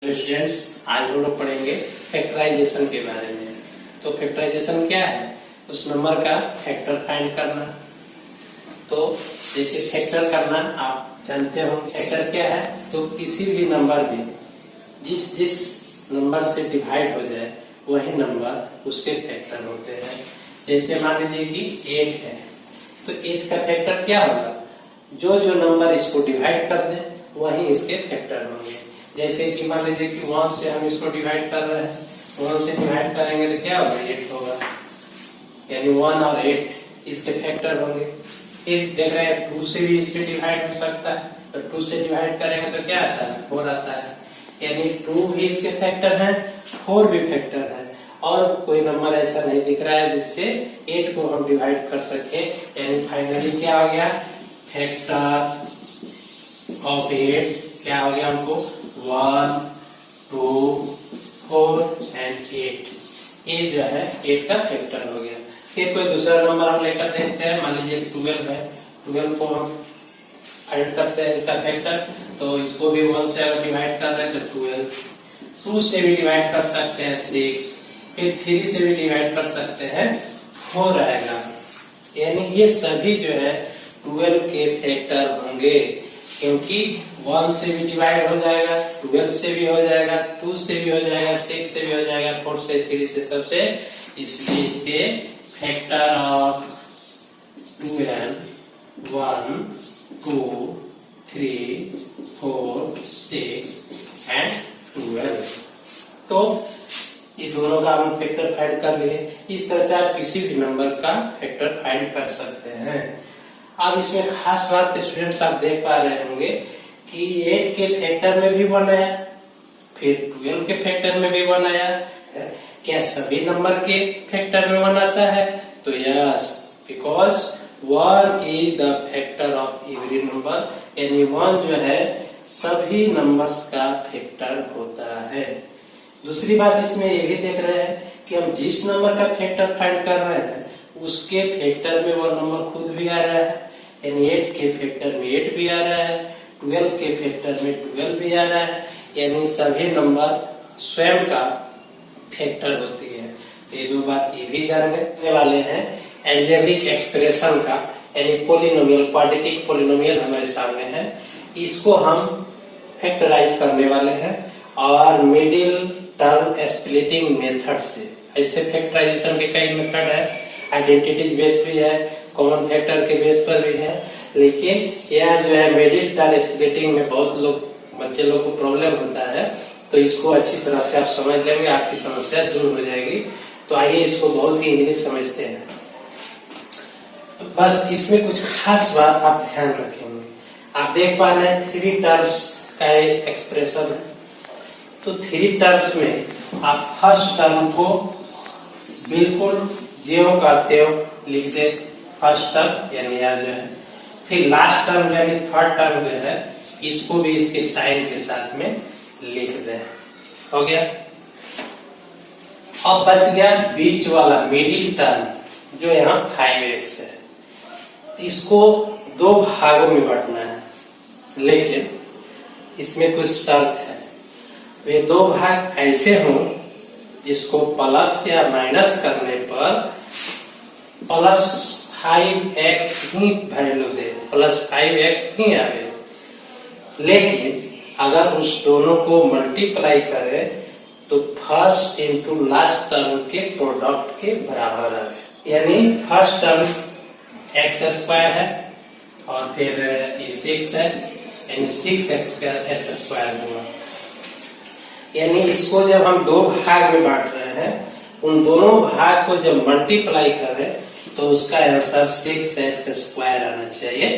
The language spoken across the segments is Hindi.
स्टूडेंट्स, आज हम लोग पढ़ेंगे फैक्टराइजेशन के बारे में। तो फैक्टराइजेशन क्या है? उस नंबर का फैक्टर फाइंड करना। तो जैसे फैक्टर करना आप जानते हो, फैक्टर क्या है? तो किसी भी नंबर में जिस नंबर से डिवाइड हो जाए वही नंबर उसके फैक्टर होते हैं। जैसे मान लीजिए कि 8 है, तो 8 का फैक्टर क्या होगा? जो नंबर इसको डिवाइड कर दे वही इसके फैक्टर होंगे। जैसे कि मान लीजिए कि 1 से हम इसको डिवाइड कर रहे हैं, 1 से डिवाइड करेंगे तो क्या होगा? 8 होगा, यानी 1 और 8 इसके फैक्टर होंगे। फिर देख रहे हैं 2 से भी इसके डिवाइड हो सकता है, तो 2 से डिवाइड करेंगे तो क्या आता है? 4 आता है, यानी 2 भी इसके फैक्टर है, 4 भी फैक्टर है। और कोई नंबर ऐसा नहीं दिख रहा है जिससे 8 को हम डिवाइड कर सके, यानी फाइनली क्या हो गया? फैक्टर ऑफ 8 क्या हो गया हमको? 1, 2, 4 एंड 8। ये जो है 8 का फैक्टर हो गया। फिर कोई दूसरा नंबर हम लेकर देखते हैं, मान लीजिए 12 है, 12 को हम फाइंड करते हैं इसका फैक्टर। तो इसको भी 1 से अगर डिवाइड कर रहे हैं तो 12, 2 से भी डिवाइड कर सकते हैं 6, फिर 3 से भी डिवाइड कर सकते हैं 4 आएगा। यानी ये सभी जो है 12 के फैक्टर होंगे, क्योंकि 1 से भी डिवाइड हो जाएगा, 12 से भी हो जाएगा, 2 से भी हो जाएगा, 6 से भी हो जाएगा, 4 से, 3 से, सबसे। इसलिए इसके फैक्टर ऑफ 12 1, 2, 3, 4, 6 एंड 12। तो ये दोनों का हम फैक्टर फाइंड कर लिए। इस तरह से आप किसी भी नंबर का फैक्टर फाइंड कर सकते हैं। अब इसमें खास बात स्टूडेंट्स आप देख पा रहे होंगे कि 8 के फैक्टर में भी 1 आया, फिर 12 के फैक्टर में भी 1 आया। क्या सभी नंबर के फैक्टर में 1 आता है? तो yes, because 1 is the factor of every number, यानी 1 जो है सभी नंबर्स का फैक्टर होता है। दूसरी बात इसमें ये भी देख रहे हैं कि हम जिस नंबर का फैक्टर फाइंड कर रहे हैं उसके फैक्टर में वो नंबर खुद भी आ रहा है, यानी 8 के फैक्टर में 8 भी आ रहा है, 12 के फैक्टर में 12 भी आ रहा है, यानी सभी नंबर स्वयं का फैक्टर होती है। तो ये जो बात ये भी जानने वाले हैं अलजेब्रिक एक्सप्रेशन का, यानी पोलिनोमियल, क्वाड्रेटिक पोलिनोमियल हमारे सामने है, इसको हम फैक्टराइज करने वाले हैं और मिडिल टर्म स्प्लिटिंग मेथड से। ऐसे फैक्टराइजेशन के कई मेथड है, आइडेंटिटीज बेस भी है, कॉमन फैक्टर के बेस पर भी है, लेकिन यह जो है मिडिल टर्म स्प्लिटिंग में बहुत लोग बच्चे लोग को प्रॉब्लम होता है, तो इसको अच्छी तरह से आप समझ लेंगे, आपकी समस्या दूर हो जाएगी। तो आइए इसको बहुत ही इजीली समझते हैं। तो बस इसमें कुछ खास बात आप ध्यान रखेंगे। आप देख पा रहे हैं 3 टर्म्स का एक्सप्रेशन है। तो 3 टर्म्स में आप फर्स्ट टर्म को बिल्कुल ज्यों का त्यों लिख दे, फर्स्ट टर्म यानी यह जो है। फिर लास्ट टर्म यानी थर्ड टर्म जो है इसको भी इसके साइन के साथ में लिख दे। हो गया। अब बच गया बीच वाला मिडिल टर्म जो यहाँ 5x है। इसको 2 भागों में बांटना है, लेकिन इसमें कुछ शर्त है। वे 2 भाग ऐसे हों जिसको प्लस या माइनस करने पर प्लस 5x ही वैल्यू दे, प्लस 5x ही आवे। लेकिन अगर उस दोनों को मल्टीप्लाई करें तो फर्स्ट इंटू लास्ट टर्म के प्रोडक्ट के बराबर आवे। यानी फर्स्ट टर्म x² है और फिर ये 6 है, यानी 6x² हुआ। यानी इसको जब हम 2 भाग में बांट रहे हैं, उन दोनों भाग को जब मल्टीप्लाई करें तो उसका आंसर 6x² आना चाहिए,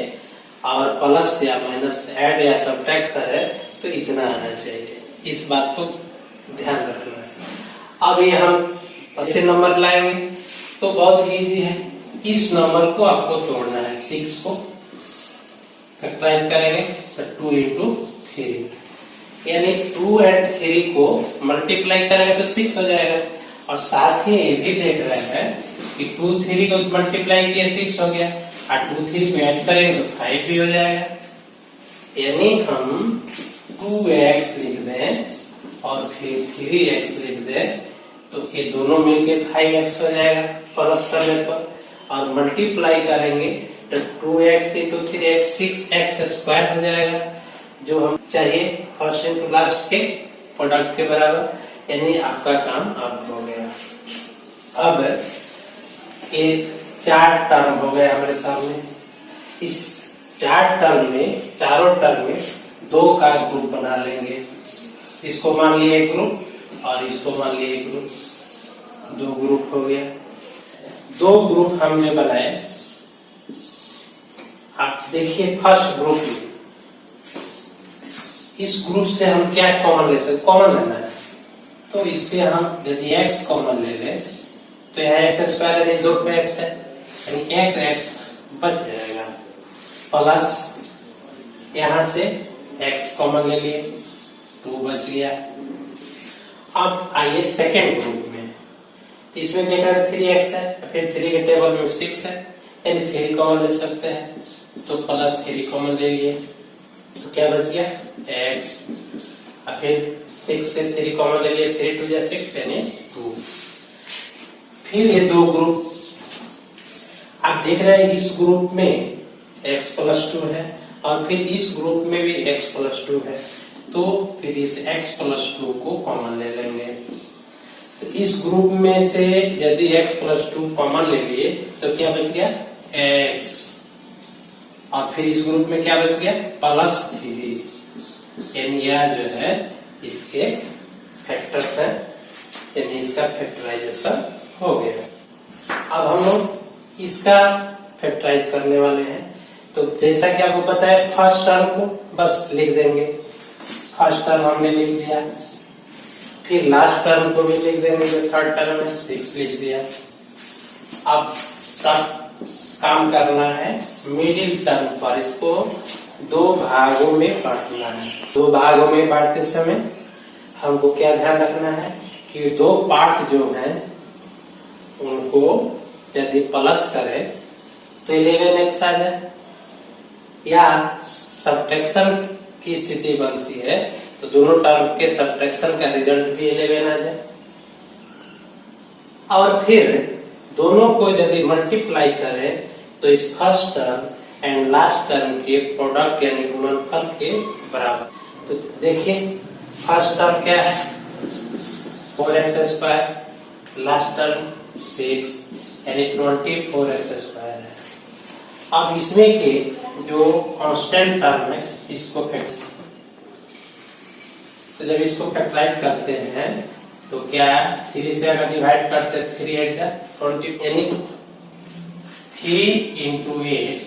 और प्लस या माइनस ऐड या सब्ट्रैक्ट करें तो इतना आना चाहिए। इस बात को ध्यान रखना है। अब ये हम ऐसे नंबर लाएंगे तो बहुत इजी है। इस नंबर को आपको तोड़ना है, 6 को फैक्टराइज करेंगे तो 2 into 3, यानी 2 and 3 को मल्टीप्लाई करेंगे तो 6 हो जाएगा। और साथ ही ये भी देख रहे हैं कि 2 3 को मल्टीप्लाई किया 6 हो गया, और 2 3 को ऐड करेंगे तो 5 भी हो जाएगा। यानी हम 2x लिख दें और फिर 3x लिख दे तो ये दोनों मिलके 5x हो जाएगा प्लस करने पर, और मल्टीप्लाई करेंगे तो 2x into 3x 6x square हो जाएगा, जो हम चाहिए फर्स्ट इनटू लास्ट के प्रोडक्ट के बराबर, यानी आपका काम अब हो गया। अब ये 4 टर्म हो गए हमारे सामने। इस 4 टर्म में, चारों टर्म में 2 का ग्रुप बना लेंगे। इसको मान लिए एक ग्रुप और इसको मान लिए एक ग्रुप, 2 ग्रुप हो गया। 2 ग्रुप हमने बनाए। आप देखिए फर्स्ट ग्रुप में इस ग्रुप से हम क्या कॉमन ले सकते, कॉमन लेना है तो इससे हम यदि x कॉमन ले ले तो यहाँ x स्क्वायर है, 2 पे x है, यानी एक x बच जाएगा, प्लस यहाँ से x कॉमन ले लिए 2 बच गया। अब आइए सेकेंड ग्रुप में, इसमें देखा 3x है, फिर 3 के टेबल में 6 है, यानी 3 कॉमन ले सकते हैं तो प्लस 3 कॉमन ले लिए तो क्या बच गया x, और फिर 6 से 3 कॉमन ले लिए, 3 2 6 यानी 2। फिर ये 2 ग्रुप आप देख रहे हैं, इस ग्रुप में x प्लस 2 है और फिर इस ग्रुप में भी x प्लस 2 है, तो फिर इस x प्लस 2 को कॉमन ले लेंगे। तो इस ग्रुप में से यदि x प्लस 2 कॉमन ले लिए तो क्या बच गया x, और फिर इस ग्रुप में क्या बच गया प्लस 3, यानी यह जो है इसके फैक्टर्स है, यानी इसका फैक्टराइजेशन हो गया। अब हम लोग इसका फैक्टराइज करने वाले हैं, तो जैसा कि आपको पता है फर्स्ट टर्म को बस लिख देंगे, फर्स्ट टर्म हमने लिख दिया, फिर लास्ट टर्म को भी लिख देंगे, जो थर्ड टर्म है 6 लिख दिया। अब सब काम करना है मिडिल टर्म पर, इसको 2 भागों में बांटना है। 2 भागों में बांटते समय हमको क्या ध्यान रखना है कि 2 पार्ट जो हैं उनको यदि प्लस करें तो 11x आ जाए, या सब्ट्रैक्शन की स्थिति बनती है तो दोनों टर्म के सब्ट्रैक्शन का रिजल्ट भी 11 आ जाए। और फिर दोनों को यदि मल्टीप्लाई करें तो इस first term and last term के प्रोडक्ट यानी गुणनफल के बराबर। तो देखिए फर्स्ट टर्म क्या है 4x स्क्वायर, लास्ट टर्म 6 यानी 24x स्क्वायर है। अब इसमें के जो कांस्टेंट टर्म है इसको तो जब इसको फैक्टराइज करते हैं तो क्या 3 से अगर डिवाइड करते हैं 3 8 20, यानी 3 into 8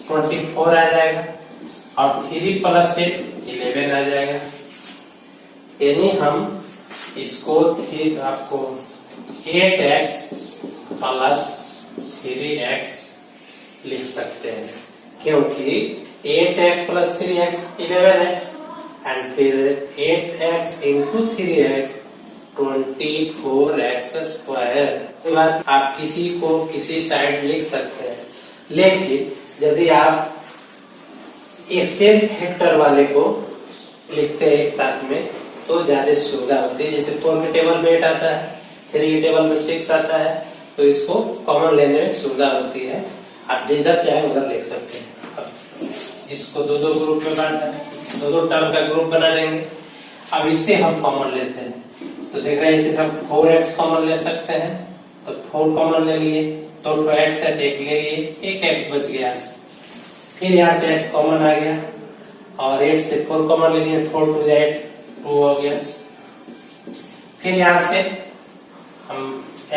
24 आ जाएगा, और 3 प्लस 8 11 आ जाएगा, यानी हम इसको आपको 8x प्लस 3x लिख सकते हैं, क्योंकि 8x plus 3x 11x and फिर 8x into 3x 24x square. बात आप किसी को किसी साइड लिख सकते हैं, लेकिन यदि आप एक सेम फैक्टर वाले को लिखते हैं एक साथ में तो ज्यादा सुविधा होती है। जैसे 4 के टेबल में 8 आता है, 3 के टेबल में 6 आता है, तो इसको कॉमन लेने में सुविधा होती है, आप जिधर चाहे उधर लिख सकते हैं। अब इसको 2 ग्रुप में बांटना है, 2 टर्म का ग्रुप बना देंगे। अब इससे हम कॉमन लेते हैं, तो देख रहे हैं इसे हम 4x कॉमन ले सकते हैं, तो 4 कॉमन ले लिए, तो 2x है 1 ले लिए, 1x बच गया। फिर यहाँ से x कॉमन आ गया और 8 से 4 कॉमन ले लिए, 4 2 8 2 हो गया। फिर यहाँ से हम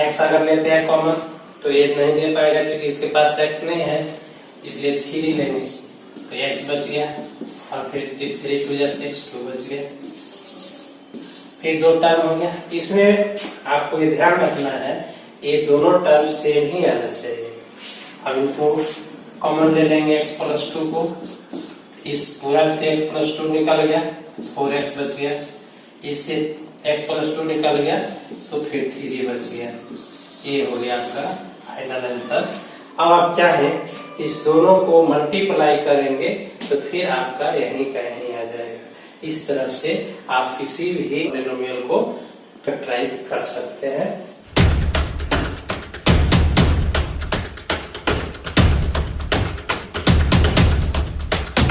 x अगर लेते हैं कॉमन तो ये नहीं दे पाएगा क्योंकि इसके पास x नहीं है, इसलिए 3 लेंगे तो x बच गया, और फिर 3 2 6 2 बच गया। फिर 2 टर्म हो गया। इसमें आपको ये ध्यान रखना है ये दोनों टर्म सेम ही आना चाहिए। अब इनको कॉमन ले लेंगे x प्लस 2 को, इस पूरा से x प्लस 2 निकल गया, 4x बच गया, इससे x प्लस 2 निकल गया तो फिर 3 बच गया। ये हो गया आपका फाइनल आंसर। अब आप चाहें इस दोनों को मल्टीप्लाई करेंगे तो फिर आपका यहीं का यहीं आ जाएगा। इस तरह से आप किसी भी पॉलिनोमियल को फैक्टराइज कर सकते हैं।